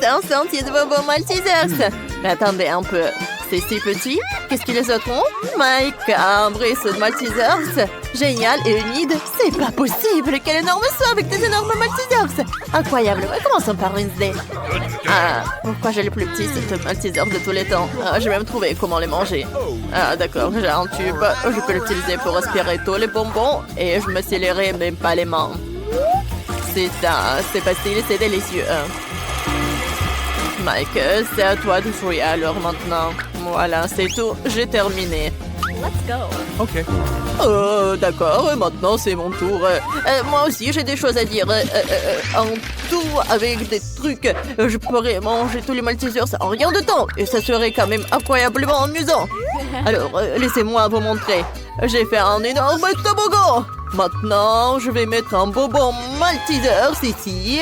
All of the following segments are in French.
c'est un sentier de bonbons Maltesers. Mais attendez un peu. C'est si petit. Qu'est-ce que les autres ont? Macabre et ceux de Maltesers. Génial et humide. C'est pas possible. Quel énorme saut avec des énormes Maltesers. Incroyable. Commençons par Wednesday. Ah, pourquoi j'ai le plus petit cette Maltesers de tous les temps? Ah, j'ai même trouvé comment les manger. Ah, d'accord. J'ai un tube. Je peux l'utiliser pour aspirer tous les bonbons. Et je me scelerai même pas les mains. C'est ça. C'est facile. C'est délicieux. Mike, c'est à toi de jouer alors maintenant. Voilà, c'est tout. J'ai terminé. Let's go. OK. D'accord, maintenant c'est mon tour. Moi aussi j'ai des choses à dire. En tout, avec des trucs, je pourrais manger tous les Maltesers en rien de temps. Et ça serait quand même incroyablement amusant. Alors, laissez-moi vous montrer. J'ai fait un énorme toboggan. Maintenant, je vais mettre un bonbon Maltesers ici.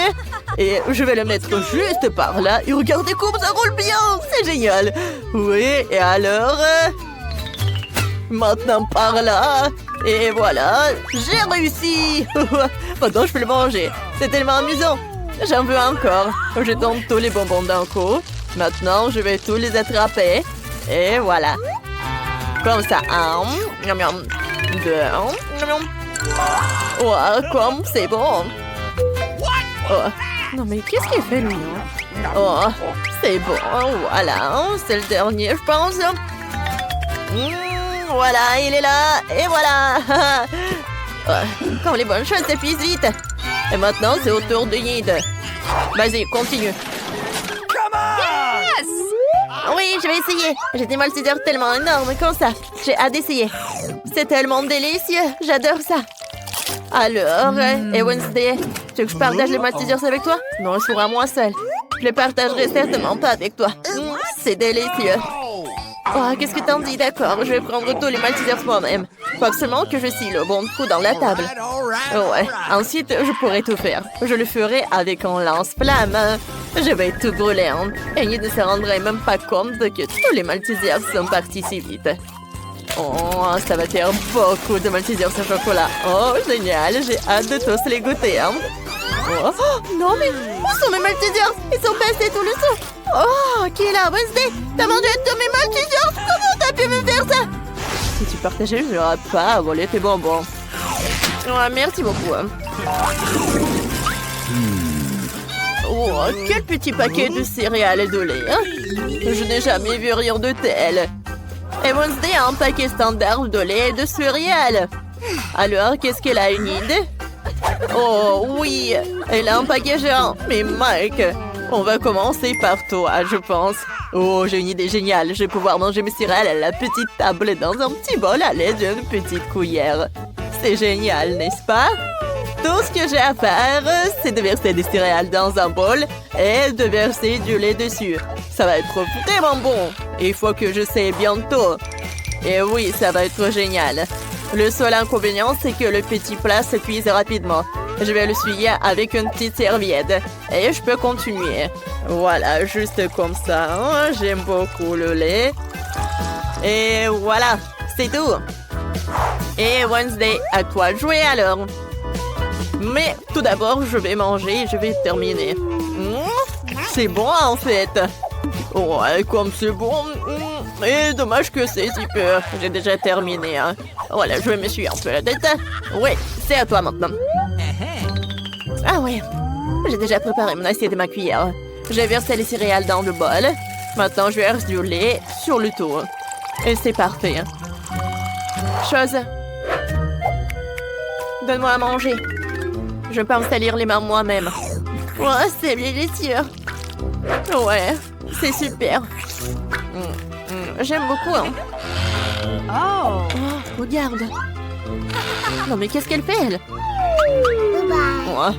Et je vais le mettre juste par là. Et regardez comme ça roule bien. C'est génial. Oui, et alors... maintenant par là. Et voilà, j'ai réussi. Maintenant, je peux le manger. C'est tellement amusant. J'en veux encore. Je tombe tous les bonbons d'un coup. Maintenant, je vais tous les attraper. Et voilà. Comme ça. Un. Miam, miam. Deux. Miam, miam. Oh, comme c'est bon. Oh. Non, mais qu'est-ce qu'il fait, lui? Oh, c'est bon. Voilà. C'est le dernier, je pense. Voilà, il est là. Et voilà. Comme les bonnes choses s'épuisent vite. Et maintenant, c'est au tour de Yid. Vas-y, continue. Yes! Oui, je vais essayer. J'ai des Maltesers tellement énormes comme ça. J'ai hâte d'essayer. C'est tellement délicieux. J'adore ça. Alors, et Wednesday, tu veux que je partage les Maltesers avec toi? Non, je serai moi seule. Je les partagerai certainement pas avec toi. C'est délicieux. Oh, qu'est-ce que t'en dis? D'accord, je vais prendre tous les Maltesers moi-même. Faut absolument que je scie le bon trou dans la table. Ouais, ensuite, je pourrai tout faire. Je le ferai avec un lance-flamme. Je vais tout brûler. Hein. Et il ne se rendrait même pas compte que tous les Maltesers sont partis si vite. Oh, ça va faire beaucoup de Maltesers au chocolat. Oh, génial, j'ai hâte de tous les goûter. Hein. Oh, non, mais où sont mes Maltesers? Ils sont passés tout le saut. Oh, qui est là? Wednesday, t'as mangé tous mes Maltesers? Comment t'as pu me faire ça? Si tu partageais, je n'aurais pas à voler tes bonbons. Oh, merci beaucoup. Oh, quel petit paquet de céréales et de lait. Hein? Je n'ai jamais vu rien de tel. Et Wednesday a un paquet standard de lait et de céréales. Alors, qu'est-ce qu'elle a, une idée? Oh, oui, elle a un paquet géant. Mais Mike... on va commencer par toi, je pense. Oh, j'ai une idée géniale. Je vais pouvoir manger mes céréales à la petite table dans un petit bol à l'aide d'une petite cuillère. C'est génial, n'est-ce pas? Tout ce que j'ai à faire, c'est de verser des céréales dans un bol et de verser du lait dessus. Ça va être vraiment bon. Il faut que je sais bientôt. Et oui, ça va être génial. Le seul inconvénient, c'est que le petit plat se cuise rapidement. Je vais le suyer avec une petite serviette. Et je peux continuer. Voilà, juste comme ça. Hein. J'aime beaucoup le lait. Et voilà, c'est tout. Et Wednesday, à toi de jouer alors. Mais tout d'abord, je vais manger et je vais terminer. C'est bon en fait. Ouais, comme c'est bon. Et dommage que c'est si peu. J'ai déjà terminé. Hein. Voilà, je me suis un peu la tête. Oui, c'est à toi maintenant. Ah ouais, j'ai déjà préparé mon assiette et ma cuillère. J'ai versé les céréales dans le bol. Maintenant, je verse du lait sur le tout. Et c'est parfait. Chose. Donne-moi à manger. Je peux me salir les mains moi-même. Ouais, c'est délicieux. Ouais, c'est super. J'aime beaucoup. Hein. Oh! Oh, regarde. Non, mais qu'est-ce qu'elle fait, elle? Ouais,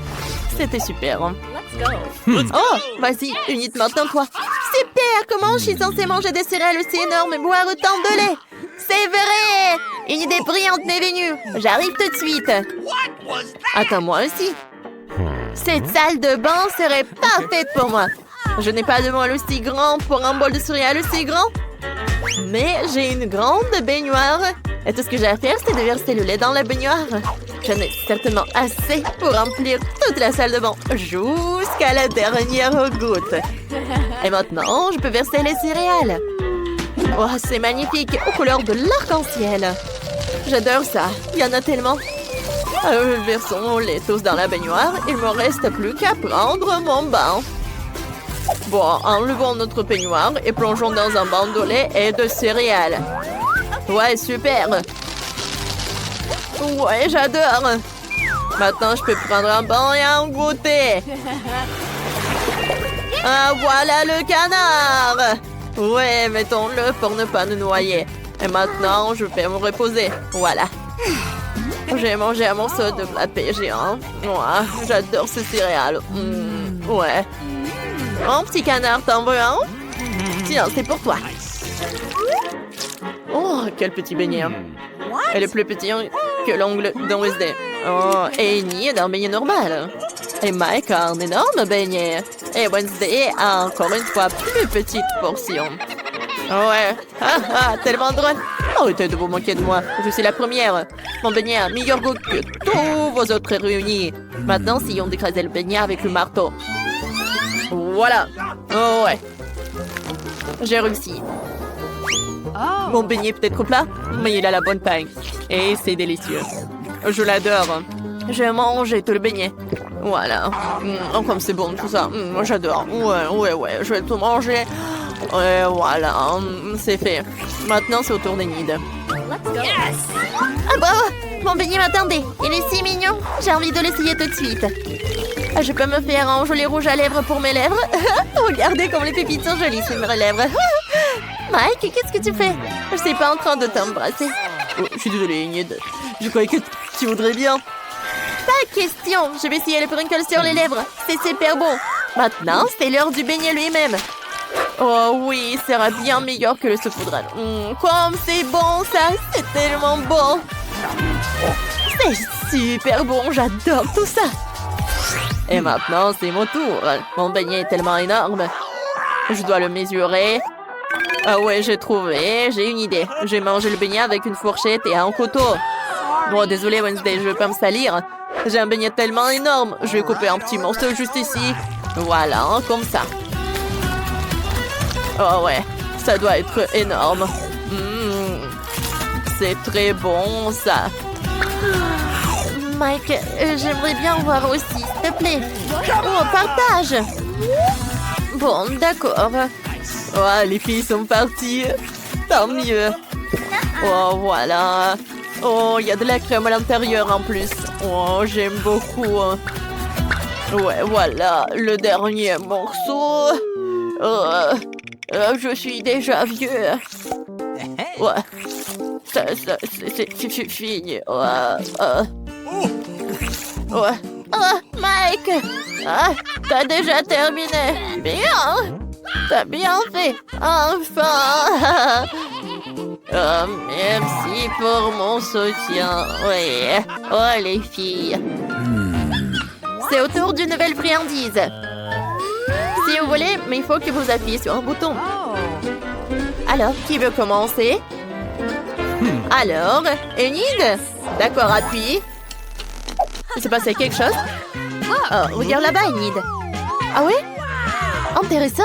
c'était super. Hein. Let's go. Oh, vas-y, unite maintenant, toi. Super, comment je suis censée manger des céréales aussi énormes et boire autant de lait? C'est vrai! Une idée brillante m'est venue. J'arrive tout de suite. Attends, moi aussi. Cette salle de bain serait parfaite pour moi. Je n'ai pas de bol aussi grand pour un bol de céréales aussi grand. Mais j'ai une grande baignoire Et tout ce que j'ai à faire, c'est de verser le lait dans la baignoire. J'en ai certainement assez pour remplir toute la salle de bain, jusqu'à la dernière goutte. Et maintenant, je peux verser les céréales. Oh, c'est magnifique, aux couleurs de l'arc-en-ciel. J'adore ça, il y en a tellement. Versons les tous dans la baignoire. Il me reste plus qu'à prendre mon bain. Bon, enlevons notre peignoir et plongeons dans un bain de lait et de céréales. Ouais, super. Ouais, j'adore. Maintenant, je peux prendre un bain et un goûter. Ah, voilà le canard. Ouais, mettons-le pour ne pas nous noyer. Et maintenant, je vais me reposer. Voilà. J'ai mangé un morceau de pâté géant. Ouais, j'adore ces céréales. Ouais. Oh, petit canard, t'en veux un? Tiens, c'est pour toi. Oh, quel petit beignet. Elle est plus petit que l'ongle d'un Wednesday. Oh, et Amy est un beignet normal. Et Mike a un énorme beignet. Et Wednesday a encore une fois plus petite portion. Ouais, tellement drôle. Arrêtez de vous moquer de moi. Je suis la première. Mon beignet a meilleur goût que tous vos autres réunis. Maintenant, essayons d'écraser le beignet avec le marteau. Voilà. Oh ouais. J'ai réussi. Mon beignet peut-être plat, mais il a la bonne taille. Et c'est délicieux. Je l'adore. Je vais manger tout le beignet. Voilà. Oh, comme c'est bon tout ça. J'adore. Ouais. Je vais tout manger. Et voilà. C'est fait. Maintenant, c'est au tour d'Enid. Yes! Ah bravo! Mon beignet m'attendait. Il est si mignon. J'ai envie de l'essayer tout de suite. Je peux me faire un joli rouge à lèvres pour mes lèvres. Regardez comme les pépites sont jolies sur mes lèvres. Mike, qu'est-ce que tu fais? Je suis pas en train de t'embrasser. Oh, je suis désolée, Enid. Je croyais que tu voudrais bien. Pas question. Je vais essayer le sprinkle sur les lèvres. C'est super bon. Maintenant, c'est l'heure du beignet lui-même. Oh oui, ça sera bien meilleur que le saupoudrage. Comme c'est bon ça. C'est tellement bon. C'est super bon. J'adore tout ça. Et maintenant, c'est mon tour. Mon beignet est tellement énorme. Je dois le mesurer. Ah ouais, j'ai trouvé. J'ai une idée. Je vais manger le beignet avec une fourchette et un couteau. Bon, désolé Wednesday, je vais pas me salir. J'ai un beignet tellement énorme. Je vais couper un petit morceau juste ici. Voilà, comme ça. Oh ouais, ça doit être énorme. C'est très bon, ça. Mike, j'aimerais bien en voir aussi, s'il te plaît. Oh, partage. Bon, d'accord. Oh, les filles sont parties. Tant mieux. Oh, voilà. Oh, il y a de la crème à l'intérieur en plus. Oh, j'aime beaucoup. Ouais, voilà, le dernier morceau. Je suis déjà vieux. Ouais. C'est fini. Ouais. Oh, Mike! T'as déjà terminé. Bien! T'as bien fait. Enfin! Oh, merci pour mon soutien. Oui. Oh, les filles. C'est au tour d'une nouvelle friandise. Si vous voulez, mais il faut que vous appuyez sur un bouton. Alors, qui veut commencer? Alors, Enid? D'accord, appuie. Il s'est passé quelque chose? Oh, regarde là-bas, Enid. Ah oui? Intéressant.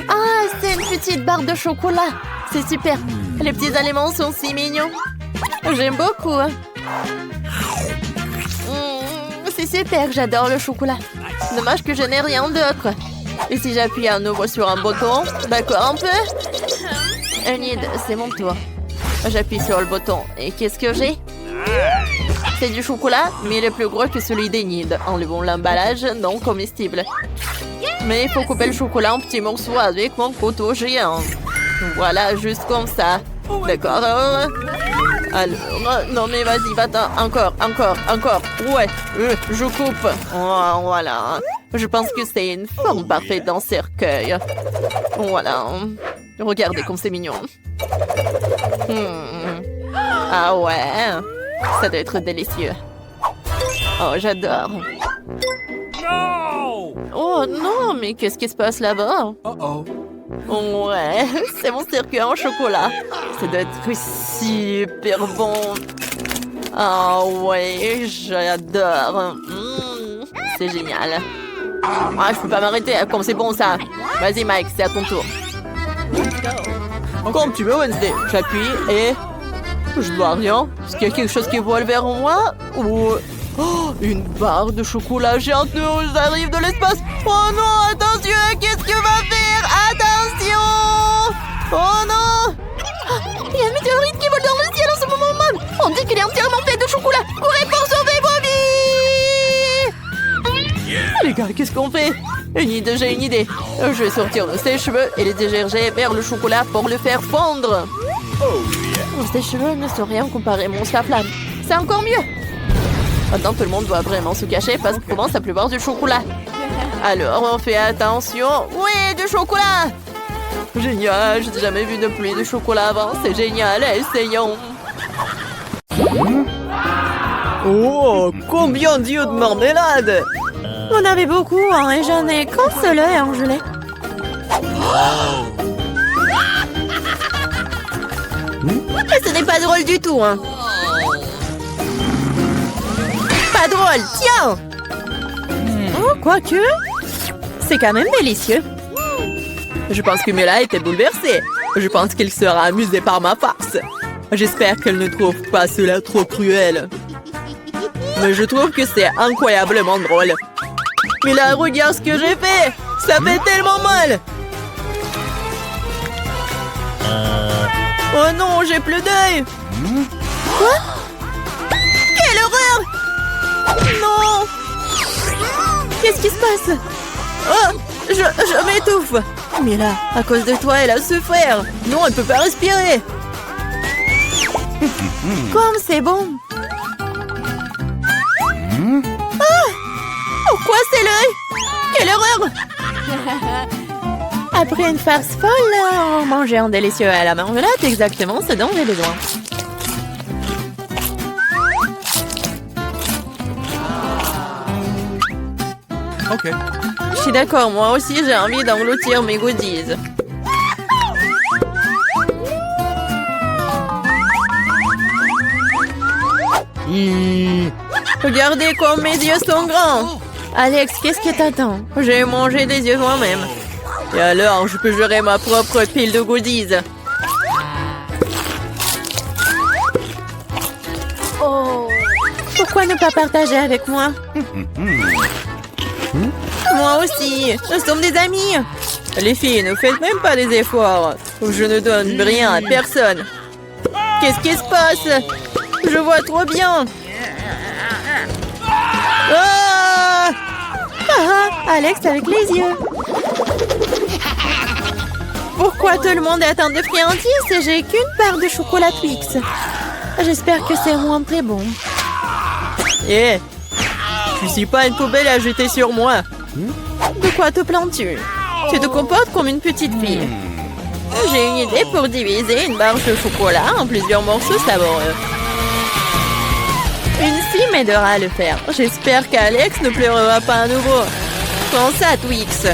Ah, c'est une petite barre de chocolat. C'est super. Les petits aliments sont si mignons. J'aime beaucoup. C'est super, j'adore le chocolat. Dommage que je n'ai rien d'autre. Et si j'appuie à nouveau sur un bouton? D'accord, un peu? Enid, c'est mon tour. J'appuie sur le bouton. Et qu'est-ce que j'ai? C'est du chocolat, mais il est plus gros que celui d'Enid. Enlevons l'emballage non comestible. Mais il faut couper le chocolat en petits morceaux avec mon couteau géant. Voilà, juste comme ça. D'accord. Alors, non mais vas-y, va-t'en. Encore. Ouais, je coupe. Oh, voilà. Je pense que c'est une forme parfaite d'un cercueil. Voilà. Regardez comme c'est mignon. Ah ouais. Ça doit être délicieux. Oh, j'adore. No! Oh non, mais qu'est-ce qui se passe là-bas? Ouais, c'est mon circuit en chocolat. Ça doit être super bon. Ah ouais, j'adore. C'est génial. Ah, je peux pas m'arrêter, comme c'est bon ça. Vas-y Mike, c'est à ton tour. Comme tu veux Wednesday. J'appuie et... Je vois rien. Est-ce qu'il y a quelque chose qui vole vers moi? Ou... Oh, une barre de chocolat géante nous arrive de l'espace. Oh non, attention, qu'est-ce que va faire? Attention! Oh non! Il y a un météorite qui vole dans le ciel en ce moment même. On dit qu'il est entièrement fait de chocolat. Courez pour sauver Bobby! Les gars, qu'est-ce qu'on fait? J'ai une idée. Je vais sortir de ses cheveux et les dégerger vers le chocolat pour le faire fondre. Ses cheveux ne sont rien comparé à mon flamme. C'est encore mieux. Maintenant, tout le monde doit vraiment se cacher parce qu'il commence à pleuvoir du chocolat. Alors, on fait attention. Oui, du chocolat! Génial, je n'ai jamais vu de pluie de chocolat avant. C'est génial, essayons. Oh, combien d'yeux de marmelade! Vous en avez beaucoup, hein, et j'en ai qu'un seul œil en gelée. Mais ce n'est pas drôle du tout, hein. Pas drôle, tiens! Oh, quoique, c'est quand même délicieux. Je pense que Mila était bouleversée. Je pense qu'elle sera amusée par ma farce. J'espère qu'elle ne trouve pas cela trop cruel. Mais je trouve que c'est incroyablement drôle. Mila, regarde ce que j'ai fait! Ça fait tellement mal! Oh non, j'ai plus d'œil! Quoi? Quelle horreur! Non! Qu'est-ce qui se passe? Oh! Je m'étouffe! Mila, à cause de toi, elle a souffert! Non, elle peut pas respirer! Comme c'est bon! Ah! Pourquoi c'est l'œil? Quelle horreur! Après une farce folle, on mangeait un délicieux à la marmelade, exactement ce dont j'ai besoin. Ok. Je suis d'accord, moi aussi j'ai envie d'engloutir mes goodies. Regardez comme mes yeux sont grands. Alex, qu'est-ce que t'attends? J'ai mangé des yeux moi-même. Et alors, je peux gérer ma propre pile de goodies. Oh. Pourquoi ne pas partager avec moi? Moi aussi, nous sommes des amis. Les filles, ne faites même pas des efforts. Je ne donne rien à personne. Qu'est-ce qui se passe? Je vois trop bien. Ah! Ah, Alex avec les yeux. Pourquoi tout le monde est atteint de friandises et j'ai qu'une part de chocolat Twix? J'espère que c'est moins très bon. Eh, je suis pas une poubelle à jeter sur moi. De quoi te plains-tu? Tu te comportes comme une petite fille. J'ai une idée pour diviser une barre de chocolat en plusieurs morceaux savoureux. Une fille m'aidera à le faire. J'espère qu'Alex ne pleurera pas à nouveau. Prends ça, Twix.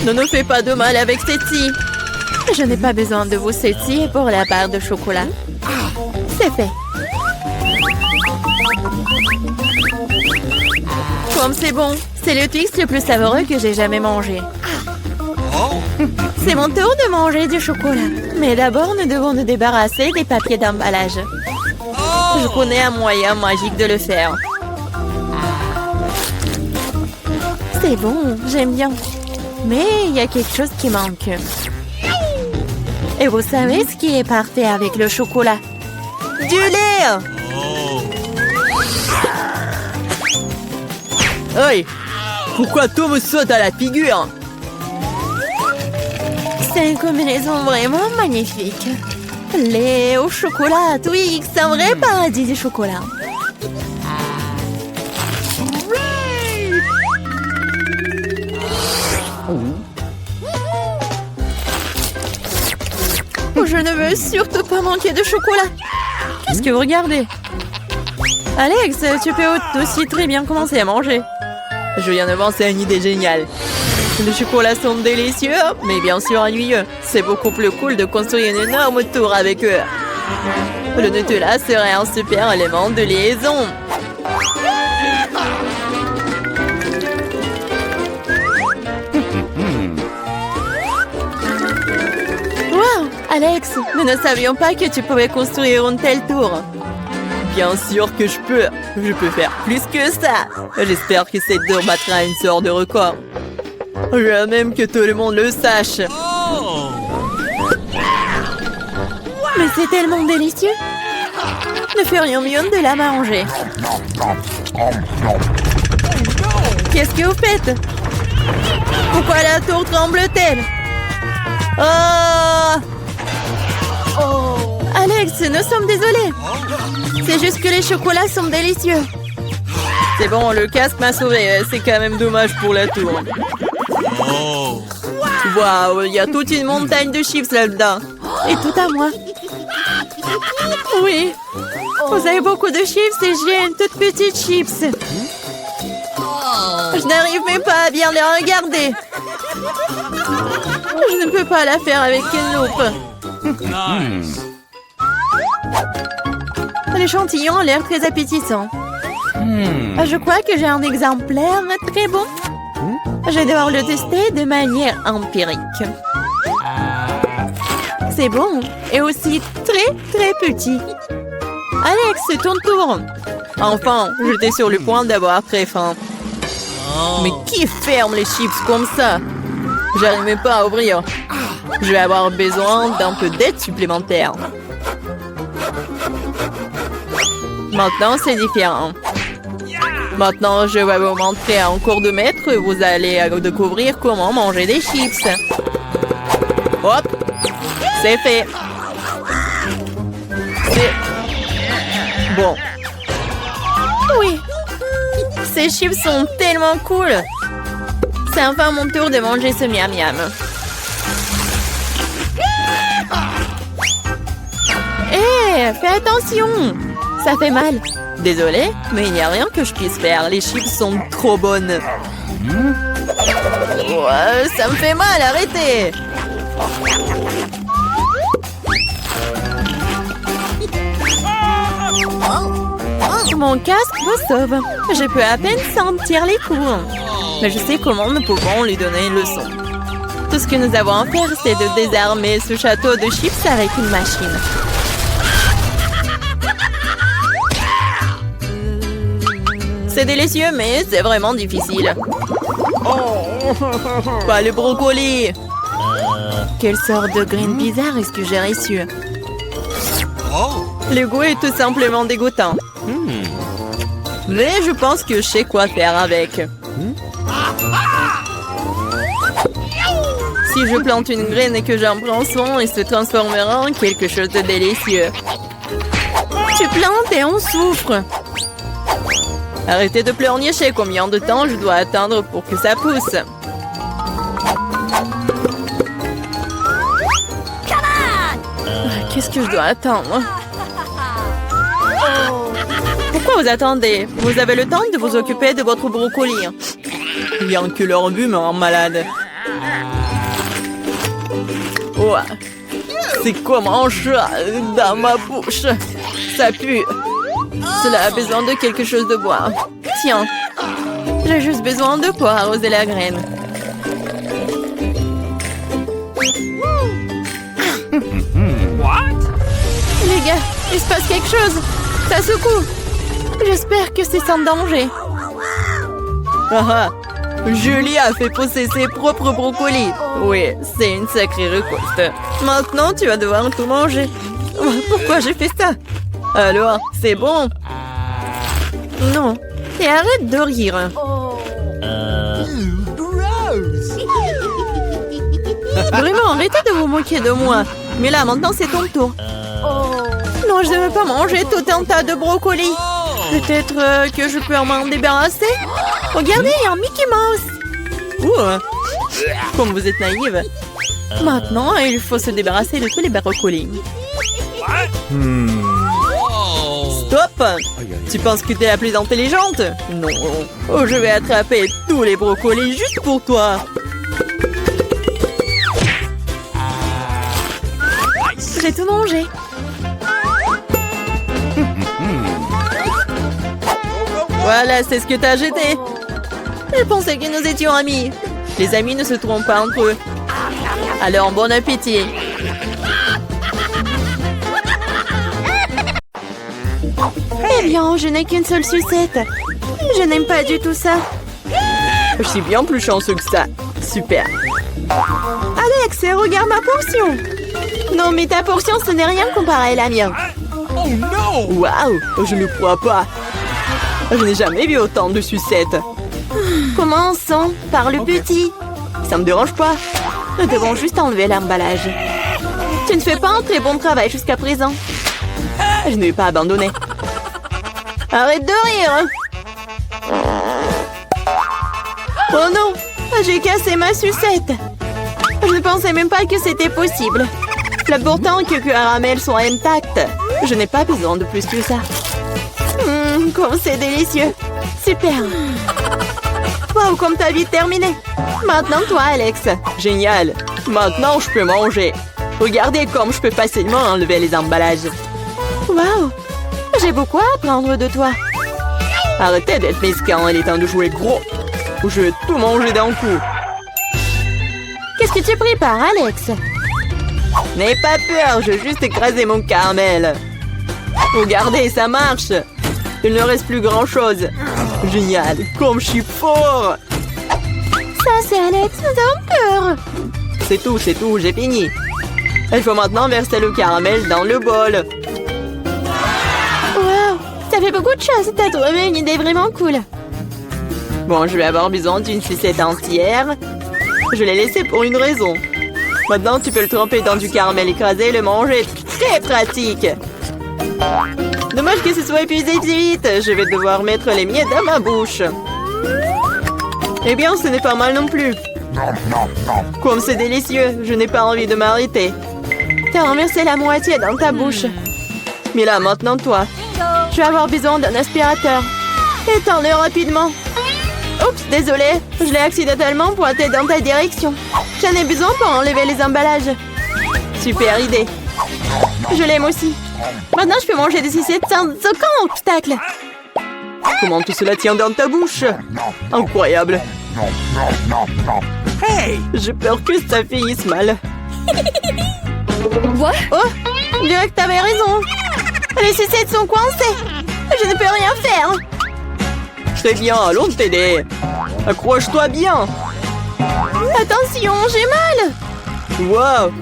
Ne nous fais pas de mal avec Cécile. Je n'ai pas besoin de vous, Cécile, pour la barre de chocolat. C'est fait. Comme c'est bon. C'est le Twix le plus savoureux que j'ai jamais mangé. C'est mon tour de manger du chocolat. Mais d'abord, nous devons nous débarrasser des papiers d'emballage. Je connais un moyen magique de le faire. C'est bon, j'aime bien. Mais il y a quelque chose qui manque. Et vous savez ce qui est parfait avec le chocolat? Du lait! Hey! Pourquoi tout me saute à la figure? C'est une combinaison vraiment magnifique. Lait au chocolat, Twix, c'est un vrai paradis du chocolat. Je ne veux surtout pas manquer de chocolat. Qu'est-ce que vous regardez? Alex, tu peux aussi très bien commencer à manger. Je viens de penser à une idée géniale. Les chocolats sont délicieux, mais bien sûr ennuyeux. C'est beaucoup plus cool de construire une énorme tour avec eux. Le Nutella serait un super élément de liaison. Wow, Alex, nous ne savions pas que tu pouvais construire une telle tour. Bien sûr que je peux. Je peux faire plus que ça. J'espère que cette tour battra une sorte de record. Je veux même que tout le monde le sache. Mais c'est tellement délicieux. Nous ferions mieux de la manger. Qu'est-ce que vous faites? Pourquoi la tour tremble-t-elle? Oh! Alex, nous sommes désolés. C'est juste que les chocolats sont délicieux. C'est bon, le casque m'a sauvé. C'est quand même dommage pour la tour. Waouh, il y a toute une montagne de chips là-dedans. Et tout à moi. Oui. Vous avez beaucoup de chips et j'ai une toute petite chips. Je n'arrive même pas à bien les regarder. Je ne peux pas la faire avec une loupe. L'échantillon a l'air très appétissant. Je crois que j'ai un exemplaire très bon. Je vais devoir le tester de manière empirique. C'est bon et aussi très très petit. Alex, c'est ton tour. Enfin, j'étais sur le point d'avoir très faim. Mais qui ferme les chips comme ça? J'arrive même pas à ouvrir. Je vais avoir besoin d'un peu d'aide supplémentaire. Maintenant, c'est différent. Maintenant, je vais vous montrer en cours de maître. Vous allez découvrir comment manger des chips. Hop! C'est fait. C'est... bon. Oui. Ces chips sont tellement cool. C'est enfin mon tour de manger ce miam miam. Hé, fais attention. Ça fait mal. Désolée, mais il n'y a rien que je puisse faire. Les chips sont trop bonnes. Ouais, ça me fait mal, arrêtez. Mon casque me sauve. Je peux à peine sentir les coups. Mais je sais comment nous pouvons lui donner une leçon. Tout ce que nous avons à faire, c'est de désarmer ce château de chips avec une machine. C'est délicieux, mais c'est vraiment difficile. Pas le brocoli. Quelle sorte de graine bizarre est-ce que j'ai reçu? Le goût est tout simplement dégoûtant. Mais je pense que je sais quoi faire avec. Si je plante une graine et que j'en prends soin, il se transformera en quelque chose de délicieux. Tu plantes et on souffre. Arrêtez de pleurnicher. Combien de temps je dois attendre pour que ça pousse? Qu'est-ce que je dois attendre? Pourquoi vous attendez? Vous avez le temps de vous occuper de votre brocoli. Bien que leur vue me rend malade. Ouais. C'est comme un chat dans ma bouche. Ça pue. Cela a besoin de quelque chose de boire. Tiens. J'ai juste besoin de quoi arroser la graine. Les gars, il se passe quelque chose. Ça secoue. J'espère que c'est sans danger. Ah, Julie a fait pousser ses propres brocolis. Oui, c'est une sacrée récolte. Maintenant, tu vas devoir tout manger. Pourquoi j'ai fait ça? Alors, c'est bon? Non. Et arrête de rire. Vraiment, arrêtez de vous moquer de moi. Mais là, maintenant, c'est ton tour. Non, je ne veux pas manger tout un tas de brocolis. Peut-être que je peux m'en débarrasser? Regardez, il y a un Mickey Mouse. Comme vous êtes naïve. Maintenant, il faut se débarrasser de tous les brocolis. Stop! Tu penses que t'es la plus intelligente? Non. Oh, je vais attraper tous les brocolis juste pour toi. J'ai tout mangé. Voilà, c'est ce que t'as jeté. Je pensais que nous étions amis. Les amis ne se trompent pas entre eux. Alors, bon appétit. Eh bien, je n'ai qu'une seule sucette. Je n'aime pas du tout ça. Je suis bien plus chanceux que ça. Super. Alex, regarde ma portion. Non, mais ta portion, ce n'est rien comparé à la mienne. Waouh, je ne crois pas. Je n'ai jamais vu autant de sucettes. Commençons par le petit. Ça me dérange pas. Nous devons juste enlever l'emballage. Tu ne fais pas un très bon travail jusqu'à présent. Je ne vais pas abandonner. Arrête de rire. Oh non, j'ai cassé ma sucette. Je ne pensais même pas que c'était possible. L'important est que le caramel soit intact. Je n'ai pas besoin de plus que ça. Comme c'est délicieux. Super. Wow, comme t'as vite terminé. Maintenant, toi, Alex. Génial. Maintenant, je peux manger. Regardez comme je peux facilement enlever les emballages. Wow, j'ai beaucoup à apprendre de toi. Arrêtez d'être mesquin, il est temps de jouer gros. Je vais tout manger d'un coup. Qu'est-ce que tu prépares, Alex? N'aie pas peur, je vais juste écraser mon caramel. Regardez, ça marche. Il ne reste plus grand-chose. Génial, comme je suis fort. Ça, c'est Alex, nous avons peur. C'est tout, j'ai fini. Il faut maintenant verser le caramel dans le bol. Wow, ça fait beaucoup de choses. T'as trouvé une idée vraiment cool. Bon, je vais avoir besoin d'une sucette entière. Je l'ai laissée pour une raison. Maintenant, tu peux le tremper dans du caramel écrasé et le manger. Très pratique. Dommage que ce soit épuisé si vite. Je vais devoir mettre les miettes dans ma bouche. Eh bien, ce n'est pas mal non plus. Comme c'est délicieux, je n'ai pas envie de m'arrêter. T'as renversé la moitié dans ta bouche. Mais là, maintenant, toi. Je vais avoir besoin d'un aspirateur. Étends-le rapidement. Oups, désolé. Je l'ai accidentellement pointé dans ta direction. J'en ai besoin pour enlever les emballages. Super idée. Je l'aime aussi. Maintenant, je peux manger des sucettes sans aucun obstacle. Comment tout cela tient dans ta bouche? Incroyable. Hey! J'ai peur que ça finisse mal. Quoi? Oh, je dirais que t'avais raison. Les sucettes sont coincées. Je ne peux rien faire. Très bien, allons t'aider. Accroche-toi bien. Attention, j'ai mal. Wow!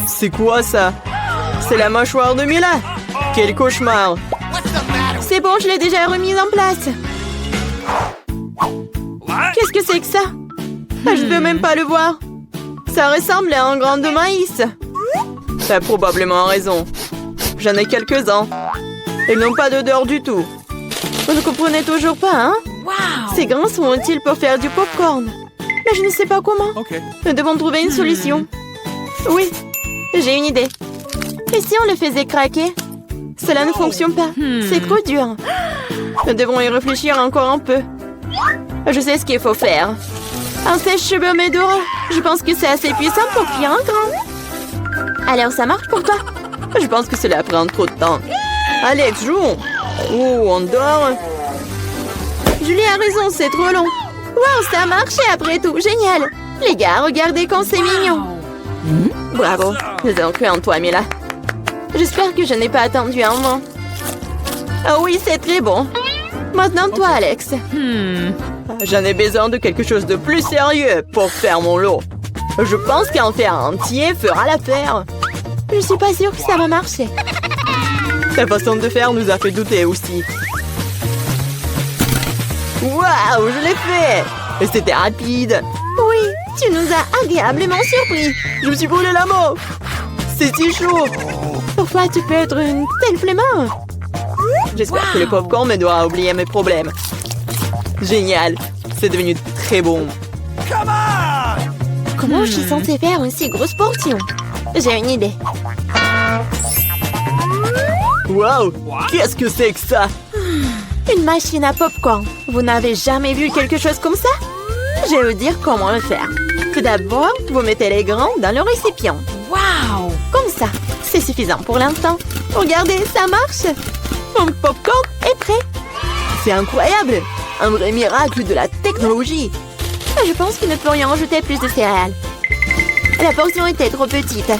C'est quoi ça? C'est la mâchoire de Mila. Quel cauchemar. C'est bon, je l'ai déjà remise en place. Qu'est-ce que c'est que ça? Je ne peux même pas le voir. Ça ressemble à un grain de maïs. T'as probablement raison. J'en ai quelques-uns. Ils n'ont pas d'odeur du tout. Vous ne comprenez toujours pas, hein? Wow. Ces grains sont utiles pour faire du popcorn. Mais je ne sais pas comment. Nous devons trouver une solution. Oui, j'ai une idée. Et si on le faisait craquer? Cela ne fonctionne pas. C'est trop dur. Nous devons y réfléchir encore un peu. Je sais ce qu'il faut faire. Un sèche-cheveux Medora. Je pense que c'est assez puissant pour cuire un grain. Alors, ça marche pour toi? Je pense que cela prend trop de temps. Alex, jouons. Oh, on dort. Julie a raison, c'est trop long. Wow, ça a marché après tout. Génial. Les gars, regardez comme c'est mignon. Bravo. Nous avons cru en toi, Mila. J'espère que je n'ai pas attendu un moment. Ah oui, c'est très bon. Maintenant, toi, Alex. J'en ai besoin de quelque chose de plus sérieux pour faire mon lot. Je pense qu'un fer entier fera l'affaire. Je suis pas sûre que ça va marcher. Ta façon de faire nous a fait douter aussi. Waouh, je l'ai fait! Et c'était rapide. Oui, tu nous as agréablement surpris. Je me suis brûlé la main. C'est si chaud. Pourquoi tu peux être une telle flemmard? J'espère que le popcorn m'aidera à oublier mes problèmes. Génial. C'est devenu très bon. Comment je suis censée faire une si grosse portion? J'ai une idée. Wow! Qu'est-ce que c'est que ça? Une machine à popcorn. Vous n'avez jamais vu quelque chose comme ça? Je vais vous dire comment le faire. Tout d'abord, vous mettez les grains dans le récipient. Wow! Comme ça. C'est suffisant pour l'instant. Regardez, ça marche. Mon popcorn est prêt. C'est incroyable! Un vrai miracle de la technologie! Je pense qu'il ne peut rien ajouter plus de céréales. La portion était trop petite.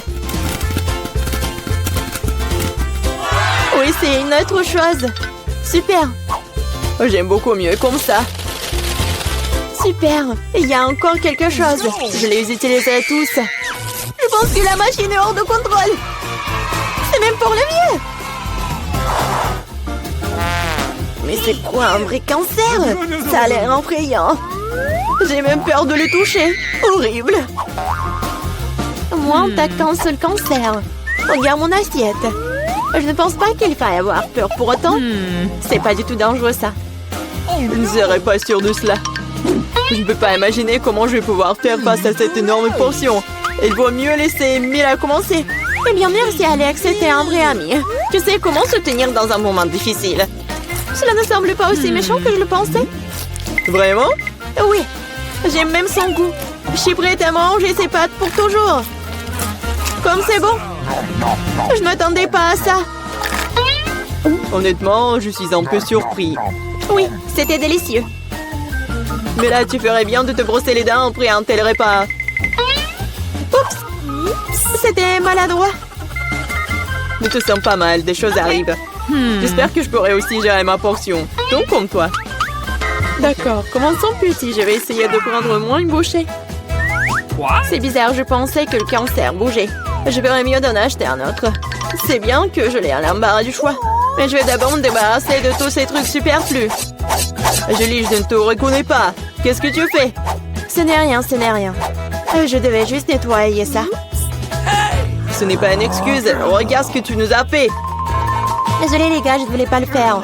Oui, c'est une autre chose. Super. J'aime beaucoup mieux comme ça. Super. Il y a encore quelque chose. Je les utiliserai tous. Je pense que la machine est hors de contrôle. C'est même pour le mieux. Mais c'est quoi un vrai cancer? Ça a l'air effrayant. J'ai même peur de le toucher. Horrible. Moi, on t'a qu'un seul cancer. Regarde mon assiette. Je ne pense pas qu'il faille avoir peur pour autant. C'est pas du tout dangereux, ça. Je ne serais pas sûre de cela. Je ne peux pas imaginer comment je vais pouvoir faire face à cette énorme portion. Il vaut mieux laisser Mila commencer. Eh bien, merci Alex, c'était un vrai ami. Tu sais comment se tenir dans un moment difficile. Cela ne semble pas aussi méchant que je le pensais. Vraiment? Oui, j'aime même son goût. Je suis prête à manger ses pâtes pour toujours. Comme c'est bon. Je ne m'attendais pas à ça. Honnêtement, je suis un peu surpris. Oui, c'était délicieux. Mais là, tu ferais bien de te brosser les dents après un tel repas. Oups, c'était maladroit. Ne te sens pas mal, des choses arrivent. J'espère que je pourrai aussi gérer ma portion. Donc comme toi. D'accord, commençons petit. Je vais essayer de prendre moins une bouchée. C'est bizarre, je pensais que le cancer bougeait. Je verrais mieux d'en acheter un autre. C'est bien que je l'ai à l'embarras du choix. Mais je vais d'abord me débarrasser de tous ces trucs superflus. Julie, je ne te reconnais pas. Qu'est-ce que tu fais? Ce n'est rien, ce n'est rien. Je devais juste nettoyer ça. Ce n'est pas une excuse. Regarde ce que tu nous as fait. Désolée les gars, je ne voulais pas le faire.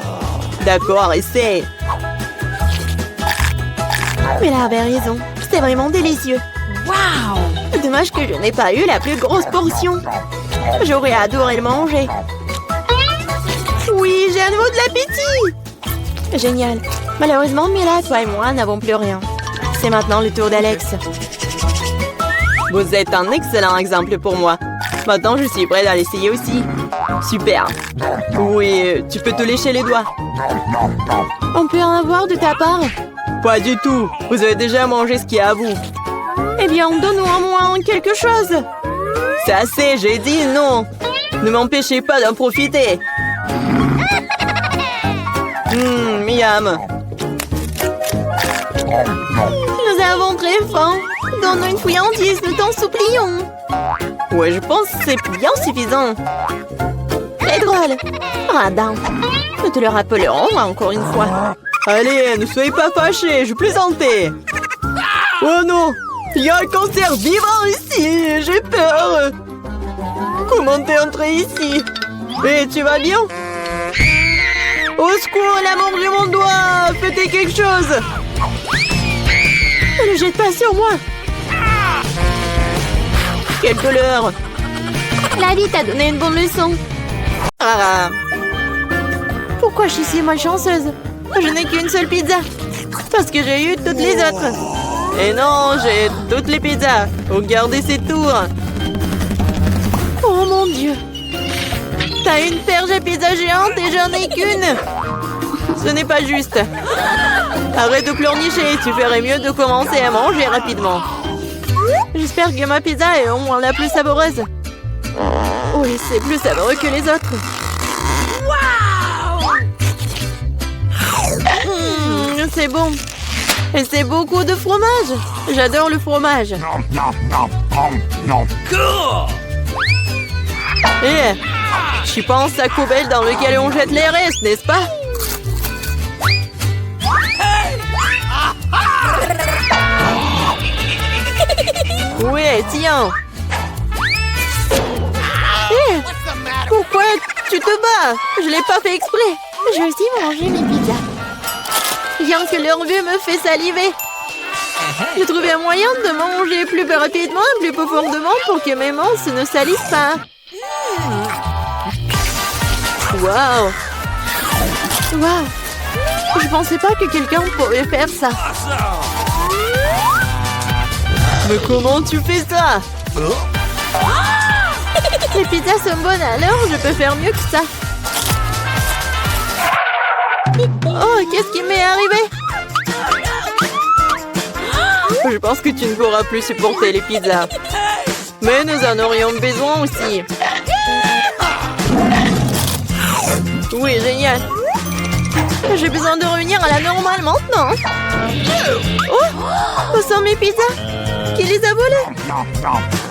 D'accord, essaie. Mais là avait raison. C'est vraiment délicieux. Wow! Dommage que je n'ai pas eu la plus grosse portion. J'aurais adoré le manger. Oui, j'ai à nouveau de l'appétit. Génial. Malheureusement, Mila, toi et moi n'avons plus rien. C'est maintenant le tour d'Alex. Vous êtes un excellent exemple pour moi. Maintenant, je suis prête à l'essayer aussi. Super. Oui, tu peux te lécher les doigts. On peut en avoir de ta part? Pas du tout. Vous avez déjà mangé ce qui est à vous. Eh bien, donne-nous au moins quelque chose. C'est assez, j'ai dit non. Ne m'empêchez pas d'en profiter. Miam. Nous avons très faim. Donne-nous une friandise, nous t'en supplions. Ouais, je pense que c'est bien suffisant. C'est drôle. Radin. Nous te le rappellerons encore une fois. Allez, ne soyez pas fâchés, je plaisantais. Oh non, il y a un cancer vivant ici, j'ai peur. Comment t'es entré ici? Et tu vas bien? Au secours, elle a mangé mon doigt. Faites quelque chose. Ne le jette pas sur moi. Quelle douleur. La vie t'a donné une bonne leçon. Ah. Pourquoi je suis si malchanceuse? Je n'ai qu'une seule pizza. Parce que j'ai eu toutes les autres. Et non, j'ai toutes les pizzas. Regardez ces tours. Oh mon Dieu. T'as une perche à pizza géante et j'en ai qu'une. Ce n'est pas juste. Arrête de pleurnicher, tu ferais mieux de commencer à manger rapidement. J'espère que ma pizza est au moins la plus savoureuse. Oui, c'est plus savoureux que les autres. C'est bon. Et c'est beaucoup de fromage. J'adore le fromage. Tu penses à Koubel dans lequel on jette les restes, n'est-ce pas? Ouais, tiens. Pourquoi tu te bats? Je l'ai pas fait exprès. Je vais aussi manger mes pizzas. Rien que leur vue me fait saliver. J'ai trouvé un moyen de manger plus rapidement et plus profondément pour que mes mains ne salissent pas. Waouh! Waouh! Je pensais pas que quelqu'un pourrait faire ça. Mais comment tu fais ça? Les pizzas sont bonnes, alors je peux faire mieux que ça. Oh, qu'est-ce qui m'est arrivé? Je pense que tu ne pourras plus supporter les pizzas. Mais nous en aurions besoin aussi. Oui, génial. J'ai besoin de revenir à la normale maintenant. Oh, où sont mes pizzas? Qui les a volées?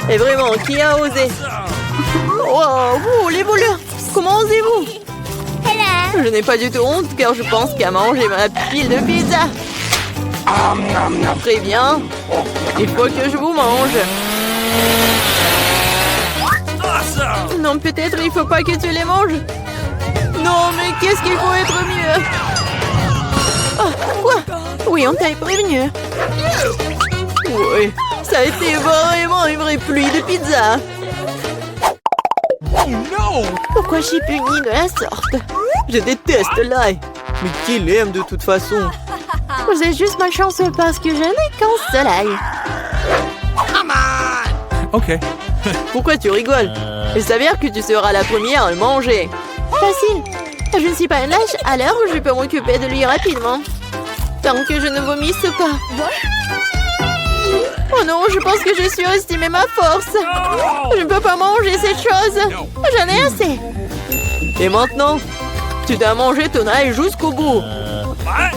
Et vraiment, qui a osé? Wow, vous, les voleurs! Comment osez-vous? Je n'ai pas du tout honte car je pense qu'à manger ma pile de pizza. Très bien. Il faut que je vous mange. Non, peut-être il faut pas que tu les manges. Non, mais qu'est-ce qu'il faut être mieux? Oh, quoi? Oui, on t'a prévenu. Oui, ça a été vraiment une vraie pluie de pizza. Pourquoi je suis punie de la sorte? Je déteste l'ail. Mais qui l'aime de toute façon? Vous êtes juste malchanceux parce que je n'ai qu'un seul ail. Ok. Pourquoi tu rigoles? Il s'avère que tu seras la première à le manger. Facile. Je ne suis pas une lâche, alors je peux m'occuper de lui rapidement. Tant que je ne vomisse pas. Oh non, je pense que j'ai surestimé ma force. Je ne peux pas manger cette chose. J'en ai assez. Et maintenant, tu dois manger ton ail jusqu'au bout.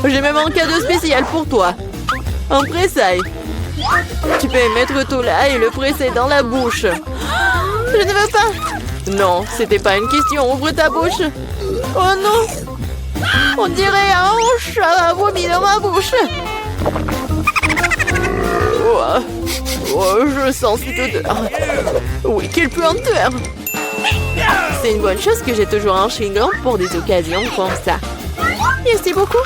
J'ai même un cadeau spécial pour toi. Un pressail. Tu peux mettre ton ail et le presser dans la bouche. Je ne veux pas. Non, c'était pas une question. Ouvre ta bouche. Oh non. On dirait un chat a vomi dans ma bouche. Oh, oh, je sens cette odeur. Oui, quelle puanteur. C'est une bonne chose que j'ai toujours un chewing-gum pour des occasions comme ça. Merci beaucoup.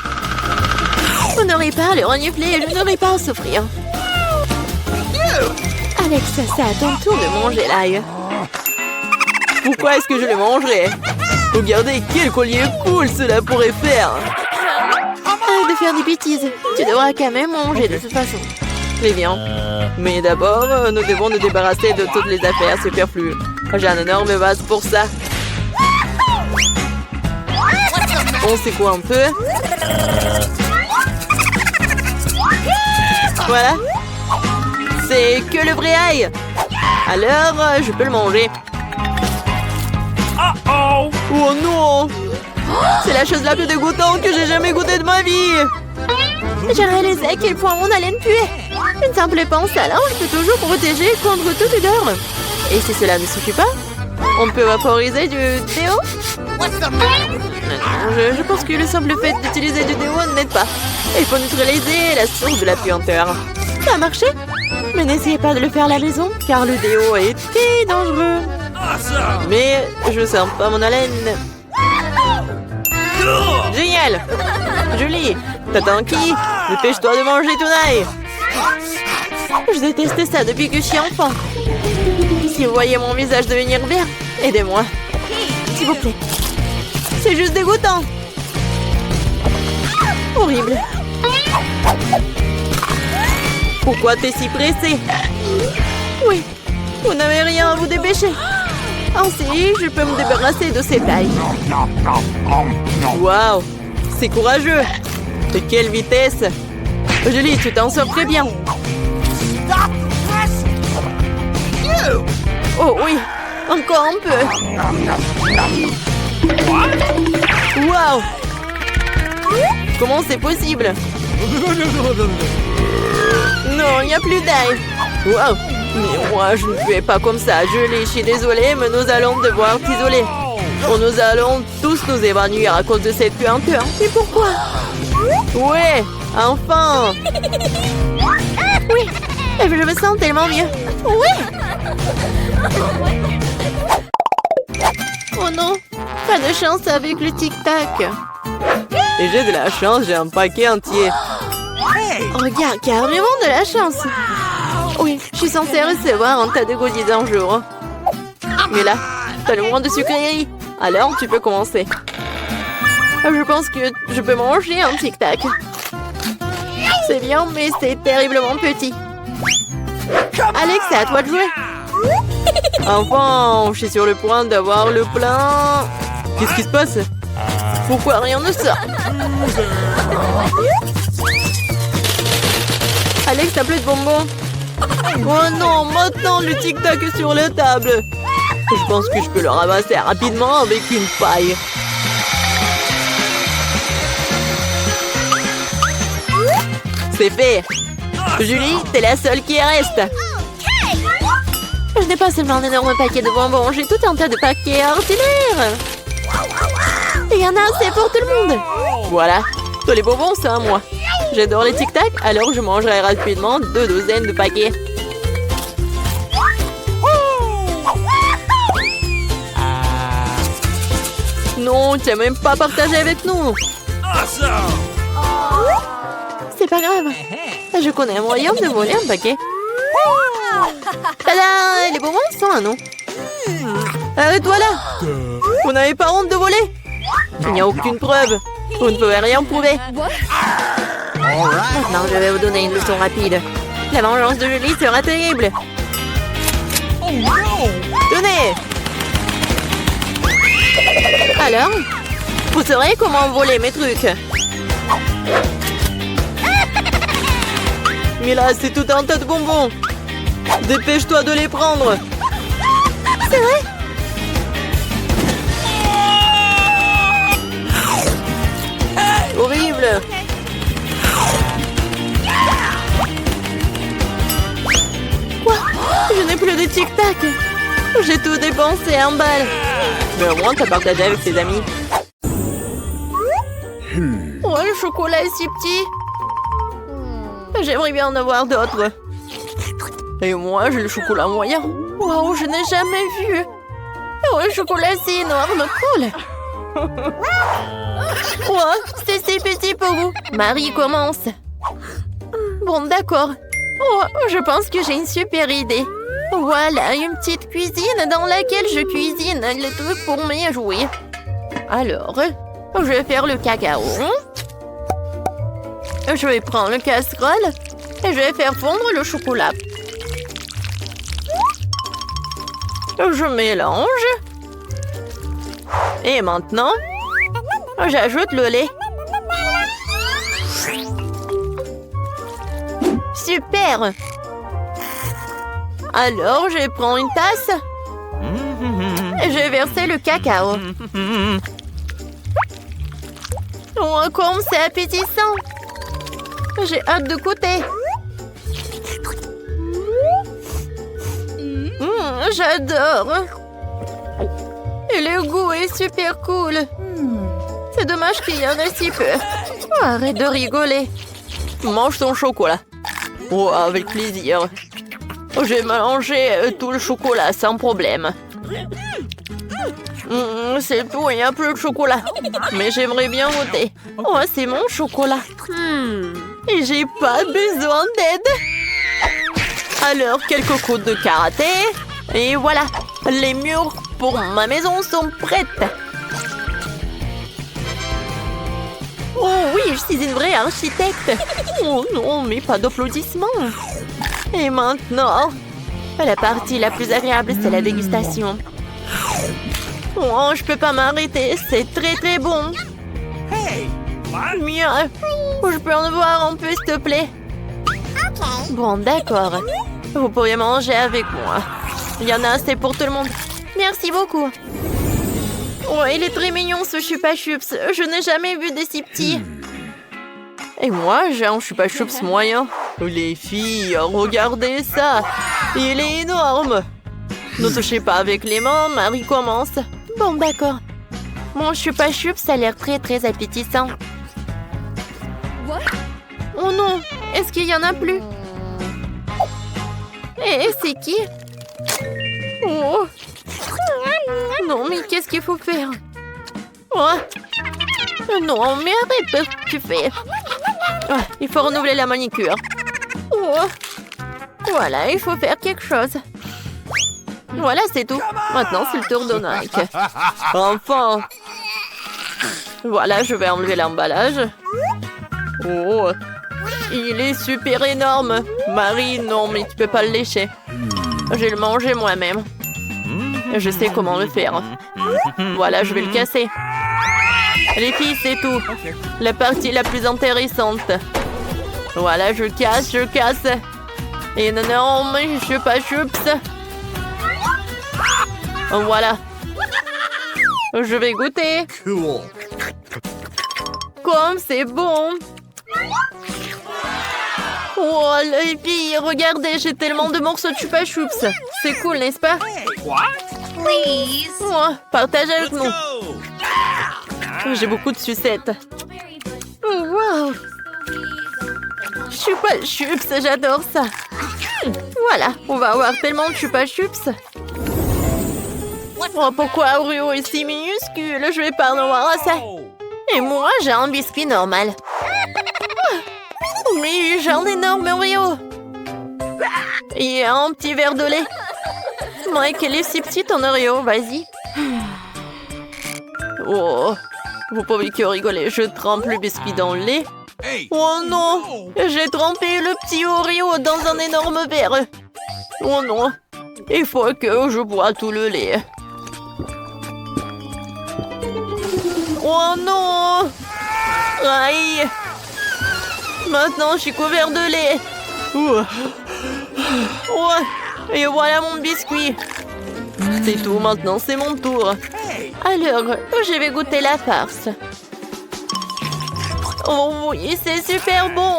Vous n'aurez pas à le renifler et je n'aurai pas à souffrir. Alex, c'est à ton tour de manger l'ail. Pourquoi est-ce que je le mangerais? Regardez quel collier cool cela pourrait faire. Arrête de faire des bêtises. Tu devras quand même manger de toute façon. Très bien. Mais d'abord, nous devons nous débarrasser de toutes les affaires superflues. J'ai un énorme vase pour ça. On secoue un peu. Voilà. C'est que le vrai ail. Alors, je peux le manger. Oh non! C'est la chose la plus dégoûtante que j'ai jamais goûtée de ma vie. J'ai réalisé à quel point mon haleine puait. Une simple pince à linge peut toujours protéger contre toute odeur. Et si cela ne suffit pas, on peut vaporiser du déo. Je pense que le simple fait d'utiliser du déo n'aide pas. Il faut neutraliser la source de la puanteur. Ça a marché? Mais n'essayez pas de le faire à la maison, car le déo est très dangereux. Mais je sens pas mon haleine. Génial! Julie, t'attends qui? Dépêche-toi de manger ton ail. Je déteste ça depuis que je suis enfant. Si vous voyez mon visage devenir vert, aidez-moi. S'il vous plaît. C'est juste dégoûtant. Horrible. Pourquoi t'es si pressée? Oui. Vous n'avez rien à vous dépêcher. Ainsi, je peux me débarrasser de ces tailles. Waouh, c'est courageux. De quelle vitesse. Julie, tu t'en sors très bien. Oh oui, encore un peu. Waouh. Comment c'est possible? Non, il n'y a plus d'ail. Waouh. Mais moi, je ne fais pas comme ça. Julie, je suis désolée, mais nous allons devoir t'isoler. Nous allons tous nous évanouir à cause de cette puanteur. Mais pourquoi? Ouais, enfin. Oui, je me sens tellement mieux. Oui. Oh non, pas de chance avec le tic-tac. Et j'ai de la chance, j'ai un paquet entier. Regarde, carrément de la chance. Oui, je suis censée recevoir un tas de goodies un jour. Mais là, t'as le moins de sucreries. Alors, tu peux commencer. Je pense que je peux manger un tic-tac. C'est bien, mais c'est terriblement petit. Alex, c'est à toi de jouer. Enfin, je suis sur le point d'avoir le plein. Qu'est-ce qui se passe? Pourquoi rien ne sort? Alex, t'as plus de bonbons. Oh non, maintenant le tic-tac est sur la table. Je pense que je peux le ramasser rapidement avec une paille. C'est fait. Julie, t'es la seule qui reste. Je n'ai pas seulement un énorme paquet de bonbons, j'ai tout un tas de paquets ordinaires. Il y en a assez pour tout le monde. Voilà, tous les bonbons, c'est à moi. J'adore les tic-tac, alors je mangerai rapidement 2 douzaines de paquets. Non, tu n'as même pas partagé avec nous. C'est pas grave. Je connais un moyen de voler un paquet. Tada! Les bonbons sont à nous. Arrête-toi là! Vous n'avez pas honte de voler? Il n'y a aucune preuve. Vous ne pouvez rien prouver. Maintenant, je vais vous donner une leçon rapide. La vengeance de Julie sera terrible. Tenez! Alors, vous saurez comment voler mes trucs. Mais là, c'est tout un tas de bonbons. Dépêche-toi de les prendre. C'est vrai? Horrible. Quoi? Je n'ai plus de tic-tac. J'ai tout dépensé en balles. Mais au moins, t'as partagé avec tes amis. Oh, le chocolat est si petit. J'aimerais bien en avoir d'autres. Et moi, j'ai le chocolat moyen. Wow, je n'ai jamais vu. Oh, le chocolat, c'est énorme. Cool. Oh, c'est si petit pour vous. Marie commence. Bon, d'accord. Oh, je pense que j'ai une super idée. Voilà, une petite cuisine dans laquelle je cuisine les trucs pour mes jouets. Alors, je vais faire le cacao. Je vais prendre le casserole et je vais faire fondre le chocolat. Je mélange. Et maintenant, j'ajoute le lait. Super! Alors, je prends une tasse et je vais verser le cacao. Oh, comme c'est appétissant! J'ai hâte de goûter. J'adore. Et le goût est super cool. C'est dommage qu'il y en ait si peu. Oh, arrête de rigoler. Mange ton chocolat. Oh, avec plaisir. Je vais mélanger tout le chocolat sans problème. C'est tout, il n'y a plus de chocolat. Mais j'aimerais bien goûter. Oh, c'est mon chocolat. Et j'ai pas besoin d'aide. Alors, quelques coups de karaté. Et voilà, les murs pour ma maison sont prêtes. Oh oui, je suis une vraie architecte. Oh non, mais pas d'applaudissements. Et maintenant, la partie la plus agréable, c'est la dégustation. Oh, je peux pas m'arrêter, c'est très très bon. Mieux, je peux en avoir un peu, s'il te plaît? Bon, d'accord. Vous pourriez manger avec moi. Il y en a assez pour tout le monde. Merci beaucoup. Oh, il est très mignon ce Chupa Chups. Je n'ai jamais vu des si petits. Et moi, j'ai un Chupa Chups moyen. Les filles, regardez ça. Il est énorme. Ne touchez pas avec les mains, Marie commence. Bon, d'accord. Mon Chupa Chups a l'air très très appétissant. Oh non, est-ce qu'il y en a plus? Et c'est qui? Oh. Non, mais qu'est-ce qu'il faut faire? Oh. Non, mais arrête, tu fais. Oh, il faut renouveler la manicure. Oh. Voilà, il faut faire quelque chose. Voilà, c'est tout. Maintenant, c'est le tour de Nike. Enfin. Voilà, je vais enlever l'emballage. Oh, il est super énorme. Marie, non, mais tu peux pas le lécher. Je vais le manger moi-même. Je sais comment le faire. Voilà, je vais le casser. Les filles, c'est tout. La partie la plus intéressante. Voilà, je casse. Et non, mais je pas choups. Voilà. Je vais goûter. Cool. Comme c'est bon. Oh, les filles, regardez, j'ai tellement de morceaux de chupa choups. C'est cool, n'est-ce pas? Please. Oh, partage avec Let's nous. go. J'ai beaucoup de sucettes. Oh, wow. Chupa chups, j'adore ça. Voilà, on va avoir tellement de chupa chups. Oh, pourquoi Oreo est si minuscule? Je vais pas en avoir assez. Et moi, j'ai un biscuit normal. Oui, j'ai un énorme Oreo. Et un petit verre de lait. Mike, elle est si petite en Oreo, vas-y. Oh, vous pouvez que rigoler. Je trempe le biscuit dans le lait. Oh non, j'ai trempé le petit Oreo dans un énorme verre. Oh non, il faut que je bois tout le lait. Oh non! Aïe! Maintenant, je suis couvert de lait. Ouais. Et voilà mon biscuit. C'est tout, maintenant c'est mon tour. Alors, je vais goûter la farce. Oh oui, c'est super bon.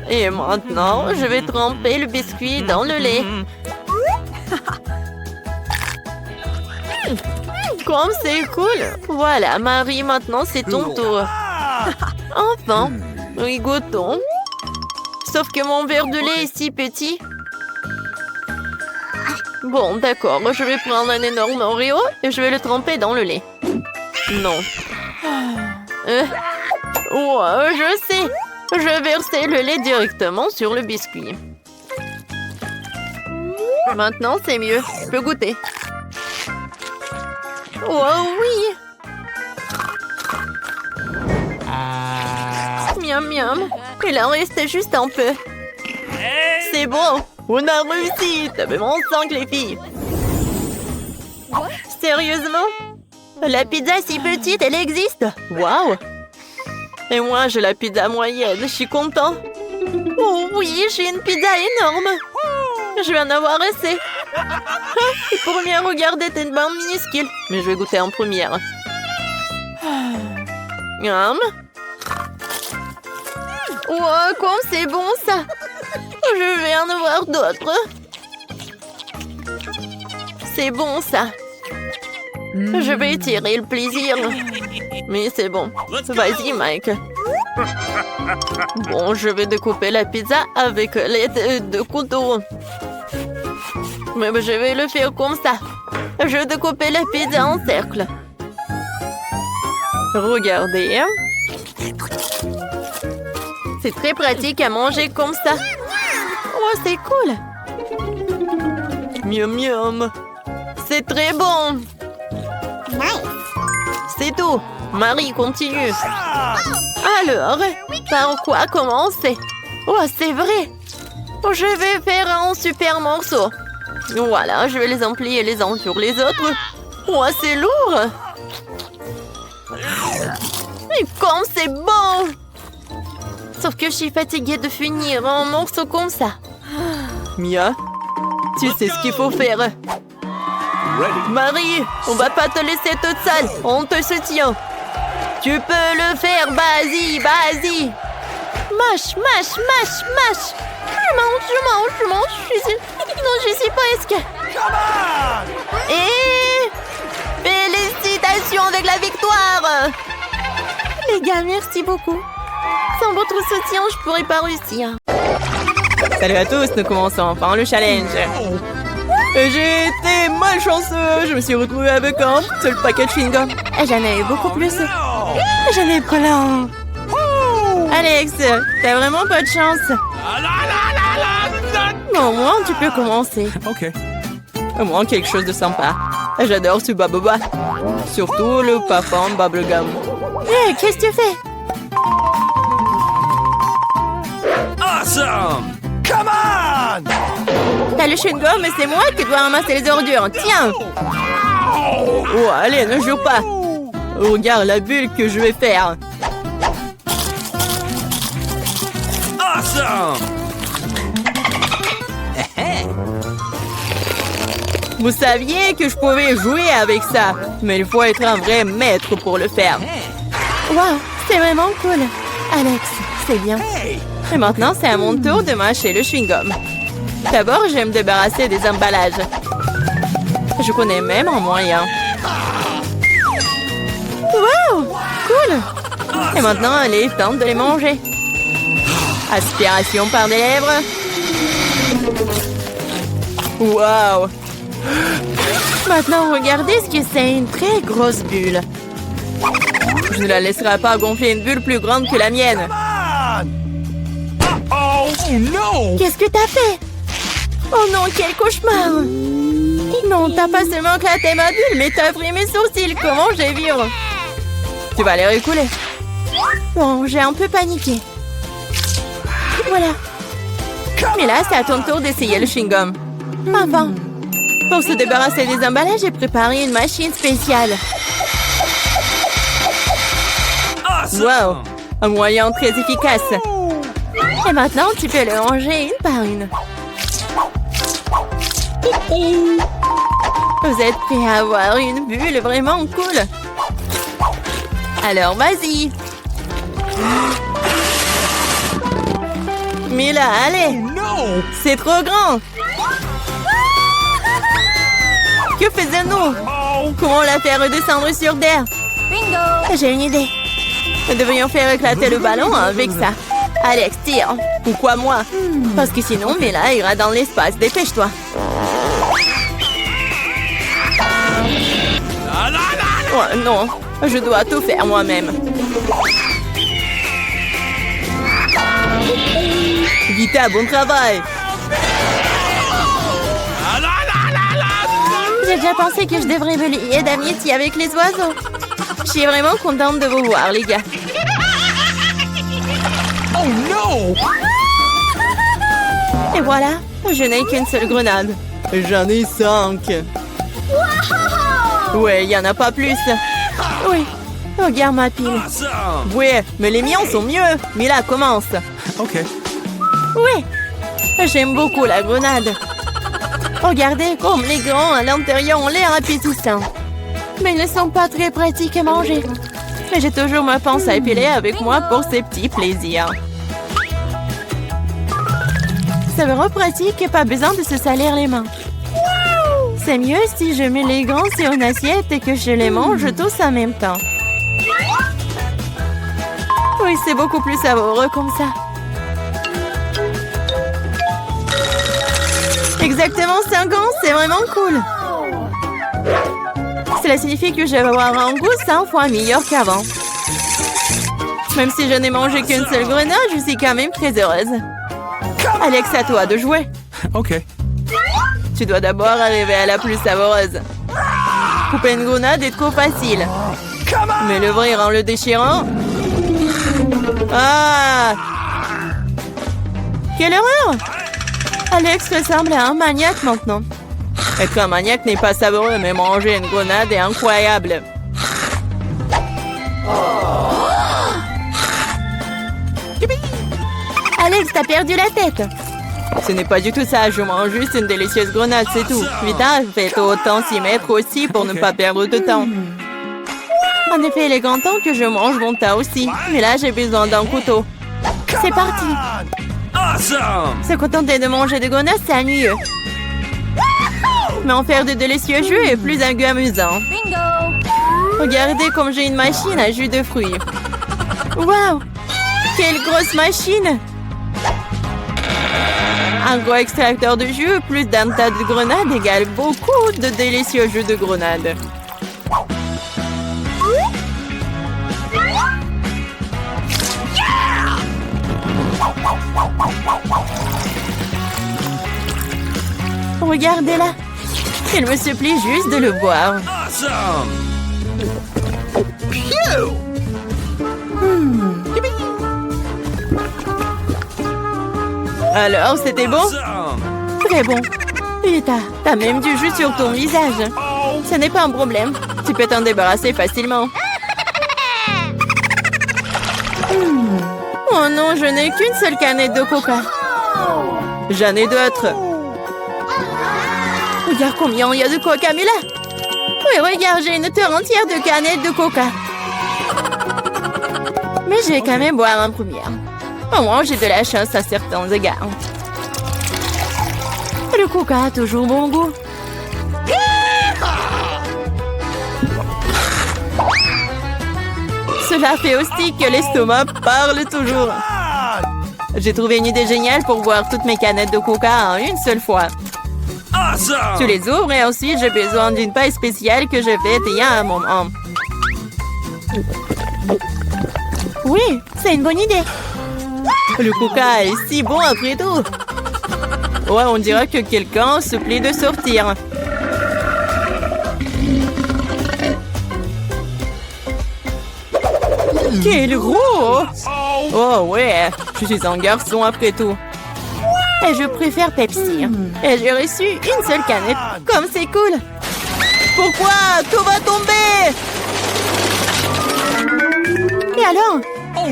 Et maintenant, je vais tremper le biscuit dans le lait. Comme c'est cool. Voilà, Marie, maintenant c'est ton tour. Enfin, oui, goûtons. Sauf que mon verre de lait est si petit. Bon, d'accord, je vais prendre un énorme Oreo et je vais le tremper dans le lait. Non. Je sais. Je vais verser le lait directement sur le biscuit. Maintenant, c'est mieux. Je peux goûter. Oh oui! Miam miam. Il en reste juste un peu. C'est bon! On a réussi! T'as vraiment 5 les filles! Sérieusement? La pizza si petite, elle existe! Waouh! Et moi, j'ai la pizza moyenne. Je suis content. Oh oui, j'ai une pizza énorme! Je vais en avoir assez. Les premières, regardez, t'es une bande minuscule. Mais je vais goûter en première. Miam. Oh, comme c'est bon ça. Je vais en avoir d'autres. C'est bon ça. Je vais tirer le plaisir. Mais c'est bon. Vas-y, Mike. Bon, je vais découper la pizza avec l'aide de couteau. Mais je vais le faire comme ça. Je vais découper la pizza en cercle. Regardez. C'est très pratique à manger comme ça. Oh, c'est cool. Miam miam. C'est très bon. C'est tout. Marie, continue. Alors, par quoi commencer? Oh, c'est vrai. Je vais faire un super morceau. Voilà, je vais les emplier les uns sur les autres. Oh, c'est lourd. Et comme c'est bon. Sauf que je suis fatiguée de finir un morceau comme ça. Mia, tu sais ce qu'il faut faire. Marie, on va pas te laisser toute seule. On te soutient. Tu peux le faire, vas-y, vas-y. Mâche, mâche, mâche, mâche. Je mange. Je suis presque. Et félicitations avec la victoire. Les gars, merci beaucoup. Sans votre soutien, je pourrais pas réussir. Salut à tous, nous commençons enfin le challenge. J'ai été malchanceux. Je me suis retrouvée avec un seul paquet de chewing-gum. J'en ai eu beaucoup plus. J'en ai plein. Alex, t'as vraiment pas de chance. Bon, au moins, tu peux commencer. Okay. Au moins quelque chose de sympa. J'adore ce baboba. Surtout le parfum bubblegum. Hé, qu'est-ce que tu fais? Awesome! Come on! T'as le chewing-gum, mais c'est moi qui dois ramasser les ordures. Tiens! Oh, allez, ne joue pas. Regarde la bulle que je vais faire. Awesome! Vous saviez que je pouvais jouer avec ça, mais il faut être un vrai maître pour le faire. Wow, c'est vraiment cool. Alex, c'est bien. Et maintenant, c'est à mon tour de mâcher le chewing-gum. D'abord, je vais me débarrasser des emballages. Je connais même un moyen. Wow, cool. Et maintenant, il est temps de les manger. Aspiration par les lèvres. Wow! Maintenant, regardez ce que c'est, une très grosse bulle. Je ne la laisserai pas gonfler une bulle plus grande que la mienne. Oh no! Qu'est-ce que t'as fait? Oh non, quel cauchemar! Non, t'as pas seulement éclaté ma bulle, mais t'as pris mes sourcils. Comment je vais vivre? Tu vas les récouler. Bon, j'ai un peu paniqué. Voilà. Mais là, c'est à ton tour d'essayer le chewing-gum. Enfin, Pour se débarrasser des emballages, j'ai préparé une machine spéciale. Wow! Un moyen très efficace. et maintenant, tu peux le ranger une par une. Vous êtes prêts à avoir une bulle vraiment cool? Alors, vas-y! Mais là, allez! C'est trop grand! Que faisons-nous? Comment la faire redescendre sur terre? J'ai une idée. Nous devrions faire éclater le ballon avec ça. Alex, tire. Pourquoi moi? Parce que sinon, Mila ira dans l'espace. Dépêche-toi. Oh, non, je dois tout faire moi-même. Vita, bon travail. J'ai déjà pensé que je devrais me lier d'amitié avec les oiseaux. Je suis vraiment contente de vous voir, les gars. Oh no! Et voilà, je n'ai qu'une seule grenade. J'en ai 5. Ouais, il n'y en a pas plus. Oui, regarde ma pile. Awesome! Ouais, mais les miens sont mieux. Mila, commence. Okay. Oui, J'aime beaucoup la grenade. regardez comme les grands à l'intérieur ont l'air appétissants. Mais ils ne sont pas très pratiques à manger. Mais j'ai toujours ma pince à épiler avec moi pour ces petits plaisirs. C'est vraiment pratique et pas besoin de se salir les mains. C'est mieux si je mets les grands sur une assiette et que je les mange tous en même temps. Oui, c'est beaucoup plus savoureux comme ça. Exactement 5 ans, c'est vraiment cool. Cela signifie que je vais avoir un goût 100 fois meilleur qu'avant. Même si je n'ai mangé qu'une seule grenade, je suis quand même très heureuse. Alex, à toi de jouer. Okay. Tu dois d'abord arriver à la plus savoureuse. Couper une grenade est trop facile. Mais l'ouvrir en le déchirant... Ah! Quelle horreur! Alex ressemble à un maniaque maintenant. Être un maniaque n'est pas savoureux, mais manger une grenade est incroyable. Alex, t'as perdu la tête. Ce n'est pas du tout ça, je mange juste une délicieuse grenade, c'est tout. Vita, faites autant s'y mettre aussi pour ne pas perdre de temps. En effet, il est grand temps que je mange mon tas aussi. Mais là, j'ai besoin d'un couteau. C'est parti. Awesome! Se contenter de manger des grenades, c'est ennuyeux. Mais en faire de délicieux jus est plus un goût amusant. Regardez comme j'ai une machine à jus de fruits. Waouh! Quelle grosse machine! Un gros extracteur de jus plus d'un tas de grenades égale beaucoup de délicieux jus de grenade. Regardez-la. Il me suffit juste de le boire. Awesome! Alors, c'était bon? Awesome! Très bon. Et t'as même du jus sur ton visage. Ce n'est pas un problème. Tu peux t'en débarrasser facilement. Oh non, je n'ai qu'une seule canette de coca. J'en ai d'autres. Regarde combien il y a de coca, mais là. Oui, regarde, j'ai une terre entière de canettes de coca. Mais je vais quand même boire en première. Au moins, j'ai de la chance à certains égards. Le coca a toujours bon goût. Cela fait aussi que l'estomac parle toujours. J'ai trouvé une idée géniale pour boire toutes mes canettes de coca en une seule fois. Awesome! Tu les ouvres et ensuite j'ai besoin d'une paille spéciale que je vais il y a un moment. Oui, c'est une bonne idée. Le coca est si bon après tout. Ouais, on dirait que quelqu'un se plaît de sortir. Quel gros! Oh ouais, je suis un garçon après tout. Et je préfère Pepsi. Et j'ai reçu une seule canette. Comme c'est cool. Pourquoi? Tout va tomber! Et alors?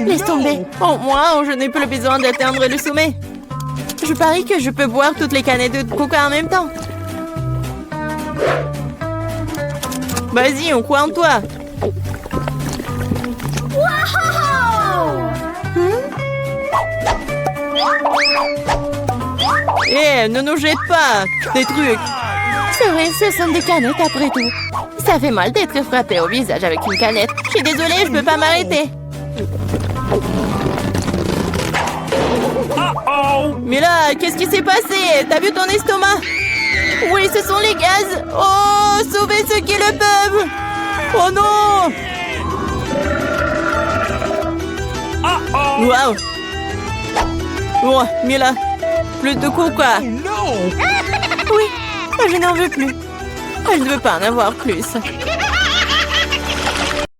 Laisse tomber. Au moins, je n'ai plus besoin d'atteindre le sommet. Je parie que je peux boire toutes les canettes de coca en même temps. Vas-y, on croit en toi. Eh, ne nous jette pas des trucs. C'est vrai, ce sont des canettes après tout. Ça fait mal d'être frappé au visage avec une canette. Je suis désolée, je peux pas m'arrêter. Mais là, qu'est-ce qui s'est passé? T'as vu ton estomac? Oui, ce sont les gaz. Oh, sauvez ceux qui le peuvent. Oh non. Waouh. Oh, mais là, plus de coca. Oui, je n'en veux plus. Je ne veux pas en avoir plus.